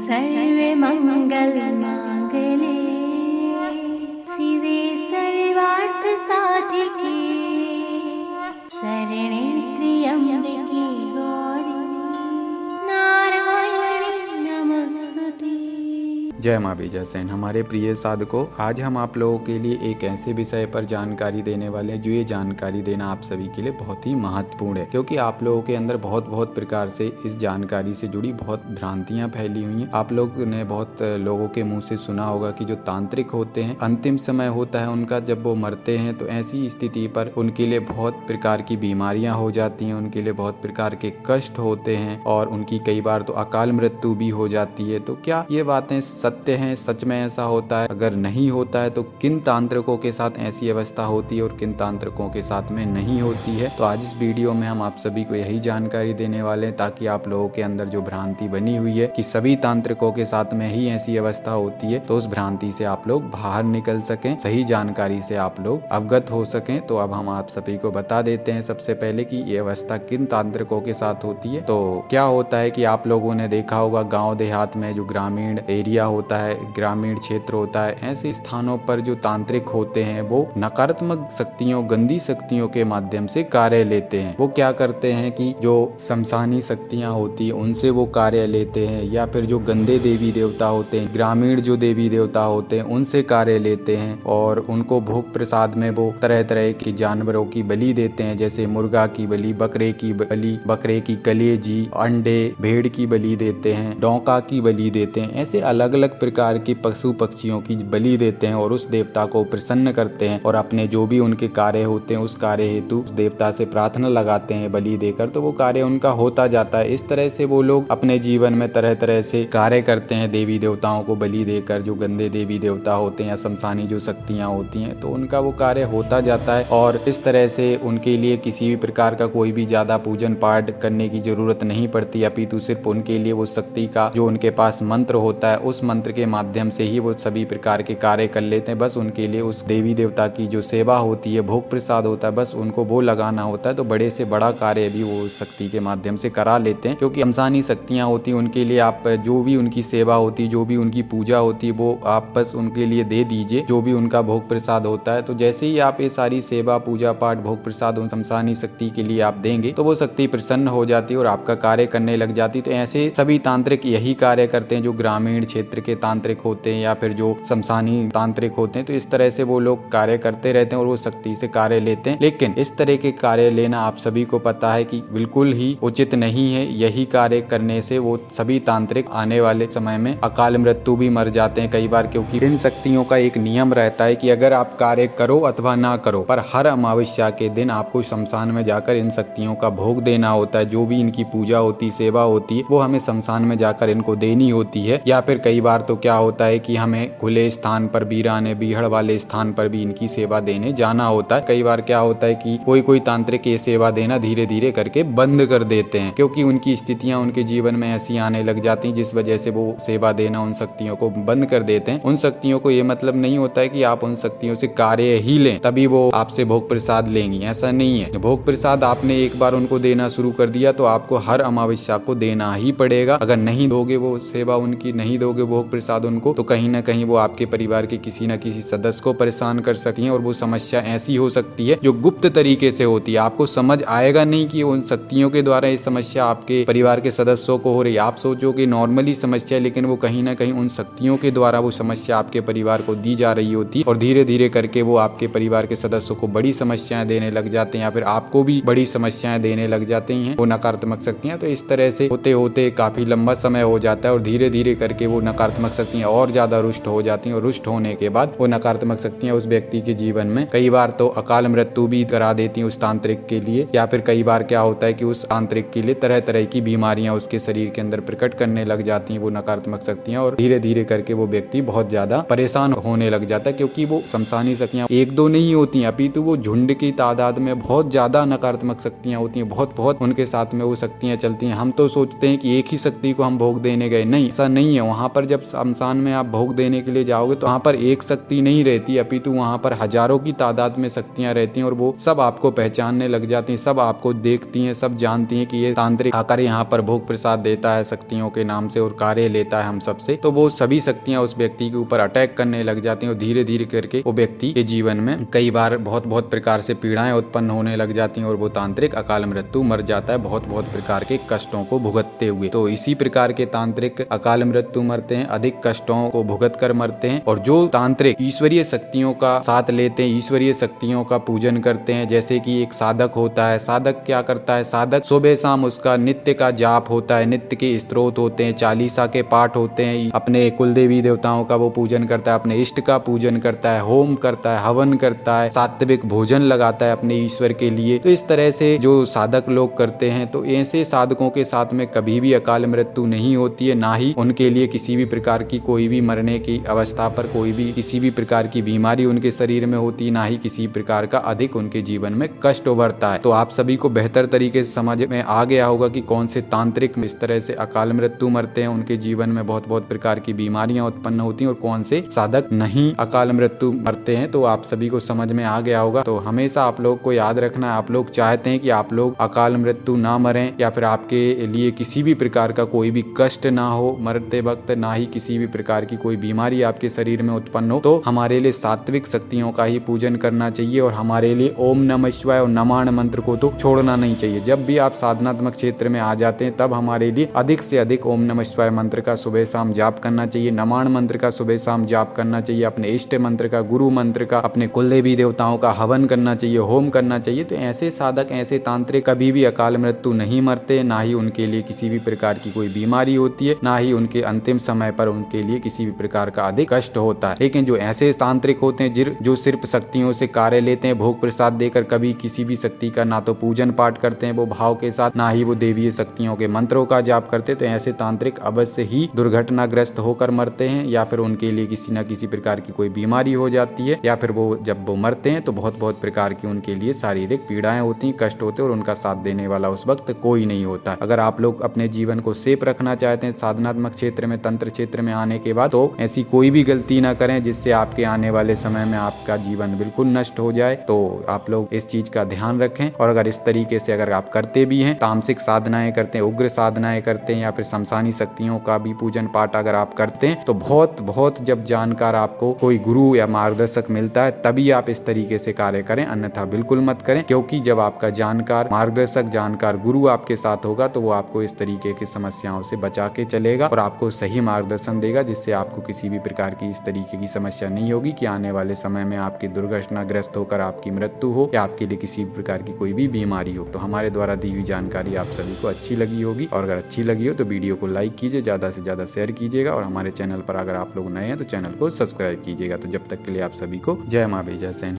सर्वे मंगल मांगले शिवे सर्वार्थ साधिके शरणे त्र्यंबके गौरी नारायणी नमस्तुते। जय माँ बीजासेन। हमारे प्रिय साधकों, आज हम आप लोगों के लिए एक ऐसे विषय पर जानकारी देने वाले हैं जो ये जानकारी देना आप सभी के लिए बहुत ही महत्वपूर्ण है, क्योंकि आप लोगों के अंदर बहुत प्रकार से इस जानकारी से जुड़ी बहुत भ्रांतियां फैली हुई हैं। आप लोग ने बहुत लोगों के मुंह से सुना होगा कि जो तांत्रिक होते हैं, अंतिम समय होता है उनका, जब वो मरते हैं तो ऐसी स्थिति पर उनके लिए बहुत प्रकार की बीमारियां हो जाती हैं, उनके लिए बहुत प्रकार के कष्ट होते हैं और उनकी कई बार तो अकाल मृत्यु भी हो जाती है। तो क्या ये बातें सत्य हैं? सच में ऐसा होता है? अगर नहीं होता है तो किन तांत्रिकों के साथ ऐसी अवस्था होती है और किन तांत्रिकों के साथ में नहीं होती है? तो आज इस वीडियो में हम आप सभी को यही जानकारी देने वाले हैं, ताकि आप लोगों के अंदर जो भ्रांति बनी हुई है कि सभी तांत्रिकों के साथ में ही ऐसी अवस्था होती है, तो उस भ्रांति से आप लोग बाहर निकल सकें, सही जानकारी से आप लोग अवगत हो सकें। तो अब हम आप सभी को बता देते हैं सबसे पहले कि ये अवस्था किन तांत्रिकों के साथ होती है। तो क्या होता है कि आप लोगों ने देखा होगा, गाँव देहात में जो ग्रामीण एरिया होता है, ग्रामीण क्षेत्र होता है, ऐसे स्थानों पर जो तांत्रिक होते हैं वो नकारात्मक शक्तियों, गंदी शक्तियों के माध्यम से कार्य लेते हैं। वो क्या करते हैं कि जो शमशानी शक्तियां होती है उनसे वो कार्य लेते हैं, या फिर जो गंदे देवी देवता होते हैं, ग्रामीण जो देवी देवता होते हैं, उनसे कार्य लेते हैं और उनको भोग प्रसाद में वो तरह तरह के जानवरों की बलि देते हैं, जैसे मुर्गा की बलि, बकरे की बलि, बकरे की कलेजी, अंडे, भेड़ की बलि देते हैं, डोंका की बलि देते हैं। ऐसे अलग अलग प्रकार के पशु पक्षियों की बलि देते हैं और उस देवता को प्रसन्न करते हैं और अपने जो भी उनके कार्य होते हैं उस कार्य हेतु उस देवता से प्रार्थना लगाते हैं बलि देकर, तो वो कार्य उनका होता जाता है। इस तरह से वो लोग अपने जीवन में तरह तरह से कार्य करते हैं देवी देवताओं को बलि देकर। जो गंदे देवी देवता होते हैं या शमशानी जो शक्तियां होती हैं, तो उनका वो कार्य होता जाता है और इस तरह से उनके लिए किसी भी प्रकार का कोई भी ज्यादा पूजन पाठ करने की जरूरत नहीं पड़ती, अपितु सिर्फ उनके लिए वो शक्ति का जो उनके पास मंत्र होता है, उस मंत्र के माध्यम से ही वो सभी प्रकार के कार्य कर लेते हैं। बस उनके लिए उस देवी देवता की जो सेवा होती है, भोग प्रसाद होता है, बस उनको वो लगाना होता है, तो बड़े से बड़ा कार्य भी वो शक्ति के माध्यम से करा लेते हैं। क्योंकि शमशानी शक्तियां होती हैं, उनके लिए आप जो भी उनकी सेवा होती है, जो भी उनकी पूजा होती है, वो आप बस उनके लिए दे दीजिए, जो भी उनका भोग प्रसाद होता है। तो जैसे ही आप ये सारी सेवा, पूजा पाठ, भोग प्रसाद उन शमशानी शक्ति के लिए आप देंगे, तो वो शक्ति प्रसन्न हो जाती है और आपका कार्य करने लग जाती है। तो ऐसे सभी तांत्रिक यही कार्य करते हैं, जो ग्रामीण क्षेत्र के तांत्रिक होते हैं या फिर जो शमशानी तांत्रिक होते हैं। तो इस तरह से वो लोग कार्य करते रहते हैं और वो शक्ति से कार्य लेते हैं। लेकिन इस तरह के कार्य लेना आप सभी को पता है कि बिल्कुल ही उचित नहीं है। यही कार्य करने से वो सभी तांत्रिक आने वाले समय में अकाल मृत्यु भी मर जाते हैं कई बार, क्योंकि इन शक्तियों का एक नियम रहता है कि अगर आप कार्य करो अथवा ना करो, पर हर अमावस्या के दिन आपको शमशान में जाकर इन शक्तियों का भोग देना होता है। जो भी इनकी पूजा होती, सेवा होती है, वो हमें शमशान में जाकर इनको देनी होती है। या फिर कई बार तो क्या होता है कि हमें खुले स्थान पर, वीराने बीहड़ वाले स्थान पर भी इनकी सेवा देने जाना होता है। कई बार क्या होता है कि कोई तांत्रिक ये सेवा देना धीरे धीरे करके बंद कर देते हैं, क्योंकि उनकी स्थितियां उनके जीवन में ऐसी आने लग जाती हैं, जिस वजह से वो सेवा देना उन शक्तियों को बंद कर देते हैं। उन शक्तियों को ये मतलब नहीं होता है कि आप उन शक्तियों से कार्य ही लें तभी वो आपसे भोग प्रसाद लेंगी, ऐसा नहीं है। भोग प्रसाद आपने एक बार उनको देना शुरू कर दिया तो आपको हर अमावस्या को देना ही पड़ेगा। अगर नहीं दोगे वो सेवा उनकी, नहीं दोगे भोग प्रसाद उनको, तो कहीं ना कहीं वो आपके परिवार के किसी न किसी सदस्य को परेशान कर सकती हैं और वो समस्या ऐसी हो सकती है जो गुप्त तरीके से होती है। आपको समझ आएगा नहीं कि उन शक्तियों के द्वारा ये समस्या आपके परिवार के सदस्यों को हो रही है। आप सोचोगे नॉर्मली समस्या, लेकिन वो कहीं ना कहीं उन शक्तियों के द्वारा वो समस्या आपके परिवार को दी जा रही होती है और धीरे धीरे करके वो आपके परिवार के सदस्यों को बड़ी समस्याएं देने लग जाते हैं या फिर आपको भी बड़ी समस्याएं देने लग जाती हैं वो नकारात्मक शक्तियां। तो इस तरह से होते होते काफी लंबा समय हो जाता है और धीरे धीरे करके वो नकारात्मक शक्तियां और ज्यादा रुष्ट हो जाती हैं और रुष्ट होने के बाद वो नकारात्मक शक्तियां उस व्यक्ति के जीवन में कई बार तो अकाल मृत्यु भी करा देती हैं उस तांत्रिक के लिए, या फिर कई बार क्या होता है कि उस तांत्रिक के लिए तरह तरह की बीमारियां उसके शरीर के अंदर प्रकट करने लग जाती हैं वो नकारात्मक शक्तियां, और धीरे धीरे करके वो व्यक्ति बहुत ज्यादा परेशान होने लग जाता है। क्योंकि वो शमशानी शक्तियां एक दो नहीं होती हैं, अपितु वो झुंड की तादाद में बहुत ज्यादा नकारात्मक शक्तियां होती हैं, बहुत उनके साथ में वो शक्तियां चलती हैं। हम तो सोचते हैं कि एक ही शक्ति को हम भोग देने गए, नहीं, ऐसा नहीं है। वहां पर जब जब शमशान में आप भोग देने के लिए जाओगे तो वहाँ पर एक शक्ति नहीं रहती, अपितु वहाँ पर हजारों की तादाद में शक्तियाँ रहती हैं और वो सब आपको पहचानने लग जाती हैं, सब आपको देखती हैं, सब जानती हैं कि ये तांत्रिक आकर यहाँ पर भोग प्रसाद देता है शक्तियों के नाम से और कार्य लेता है हम सबसे। तो वो सभी शक्तियाँ उस व्यक्ति के ऊपर अटैक करने लग जाती हैं और धीरे धीरे करके वो व्यक्ति के जीवन में कई बार बहुत बहुत प्रकार से पीड़ाएं उत्पन्न होने लग जाती हैं और वो तांत्रिक अकाल मृत्यु मर जाता है बहुत बहुत प्रकार के कष्टों को भुगतते हुए। तो इसी प्रकार के तांत्रिक अकाल मृत्यु मरते हैं, अधिक कष्टों को भुगत कर मरते हैं। और जो तांत्रिक ईश्वरीय शक्तियों का साथ लेते हैं, ईश्वरीय शक्तियों का पूजन करते हैं, जैसे कि एक साधक होता है, साधक क्या करता है, साधक सुबह शाम उसका नित्य का जाप होता है, नित्य के स्तोत्र होते हैं, चालीसा के पाठ होते हैं, अपने कुल देवी देवताओं का वो पूजन करता है, अपने इष्ट का पूजन करता है, होम करता है, हवन करता है, सात्विक भोजन लगाता है अपने ईश्वर के लिए। तो इस तरह से जो साधक लोग करते हैं, तो ऐसे साधकों के साथ में कभी भी अकाल मृत्यु नहीं होती है, ना ही उनके लिए किसी भी प्रकार की कोई भी मरने की अवस्था पर कोई भी किसी भी प्रकार की बीमारी उनके शरीर में होती, ना ही किसी प्रकार का अधिक उनके जीवन में कष्ट उभरता है। तो आप सभी को बेहतर तरीके से समझ में आ गया होगा कि कौन से तांत्रिक इस तरह से अकाल मृत्यु मरते हैं, उनके जीवन में बहुत बहुत प्रकार की बीमारियां उत्पन्न होती हैं और कौन से साधक नहीं अकाल मृत्यु मरते हैं। तो आप सभी को समझ में आ गया होगा। तो हमेशा आप लोग को याद रखना है, आप लोग चाहते हैं कि आप लोग अकाल मृत्यु ना मरें या फिर आपके लिए किसी भी प्रकार का कोई भी कष्ट ना हो मरते वक्त, ना ही किसी भी प्रकार की कोई बीमारी आपके शरीर में उत्पन्न हो, तो हमारे लिए सात्विक शक्तियों का ही पूजन करना चाहिए और हमारे लिए ओम नमः शिवाय और नमाण मंत्र को तो छोड़ना नहीं चाहिए। जब भी आप साधनात्मक क्षेत्र में आ जाते हैं तब हमारे लिए अधिक से अधिक ओम नमः शिवाय मंत्र का सुबह शाम जाप करना चाहिए, नमाण मंत्र का सुबह शाम जाप करना चाहिए, अपने इष्ट मंत्र का, गुरु मंत्र का, अपने कुल देवी देवताओं का हवन करना चाहिए, होम करना चाहिए। तो ऐसे साधक, ऐसे तांत्रिक कभी भी अकाल मृत्यु नहीं मरते, ना ही उनके लिए किसी भी प्रकार की कोई बीमारी होती है, ना ही उनके अंतिम समय पर उनके लिए किसी भी प्रकार का अधिक कष्ट होता है। लेकिन जो ऐसे तांत्रिक होते हैं जो सिर्फ शक्तियों से कार्य लेते हैं, भोग प्रसाद देकर कभी किसी भी शक्ति का ना तो पूजन पाठ करते हैं वो भाव के साथ, ना ही वो देवीय शक्तियों के मंत्रों का जाप करते, तो ऐसे तांत्रिक अवश्य ही दुर्घटनाग्रस्त होकर मरते हैं या फिर उनके लिए किसी न किसी प्रकार की कोई बीमारी हो जाती है, या फिर वो जब वो मरते हैं तो बहुत बहुत प्रकार की उनके लिए शारीरिक पीड़ाएं होती हैं, कष्ट होते हैं और उनका साथ देने वाला उस वक्त कोई नहीं होता। अगर आप लोग अपने जीवन को सेफ रखना चाहते हैं साधनात्मक क्षेत्र में, तंत्र क्षेत्र में आने के बाद, तो ऐसी कोई भी गलती ना करें जिससे आपके आने वाले समय में आपका जीवन बिल्कुल नष्ट हो जाए। तो आप लोग इस चीज का ध्यान रखें। और अगर इस तरीके से अगर आप करते भी हैं, तामसिक साधनाएं करते हैं, उग्र साधनाएं करते हैं या फिर शमशानी शक्तियों का भी पूजन पाठ अगर आप करते हैं, तो बहुत बहुत जब जानकार आपको कोई गुरु या मार्गदर्शक मिलता है तभी आप इस तरीके से कार्य करें, अन्यथा बिल्कुल मत करें। क्योंकि जब आपका जानकार मार्गदर्शक, जानकार गुरु आपके साथ होगा तो वो आपको इस तरीके की समस्याओं से बचा के चलेगा और आपको सही मार्गदर्शन देगा, जिससे आपको किसी भी प्रकार की इस तरीके की समस्या नहीं होगी कि आने वाले समय में आपकी दुर्घटनाग्रस्त होकर आपकी मृत्यु हो या आपके लिए किसी प्रकार की कोई भी बीमारी हो। तो हमारे द्वारा दी हुई जानकारी आप सभी को अच्छी लगी होगी, और अगर अच्छी लगी हो तो वीडियो को लाइक कीजिए, ज्यादा से ज्यादा शेयर कीजिएगा, और हमारे चैनल पर अगर आप लोग नए हैं तो चैनल को सब्सक्राइब कीजिएगा। तो जब तक के लिए आप सभी को जय मां बेजा सैन।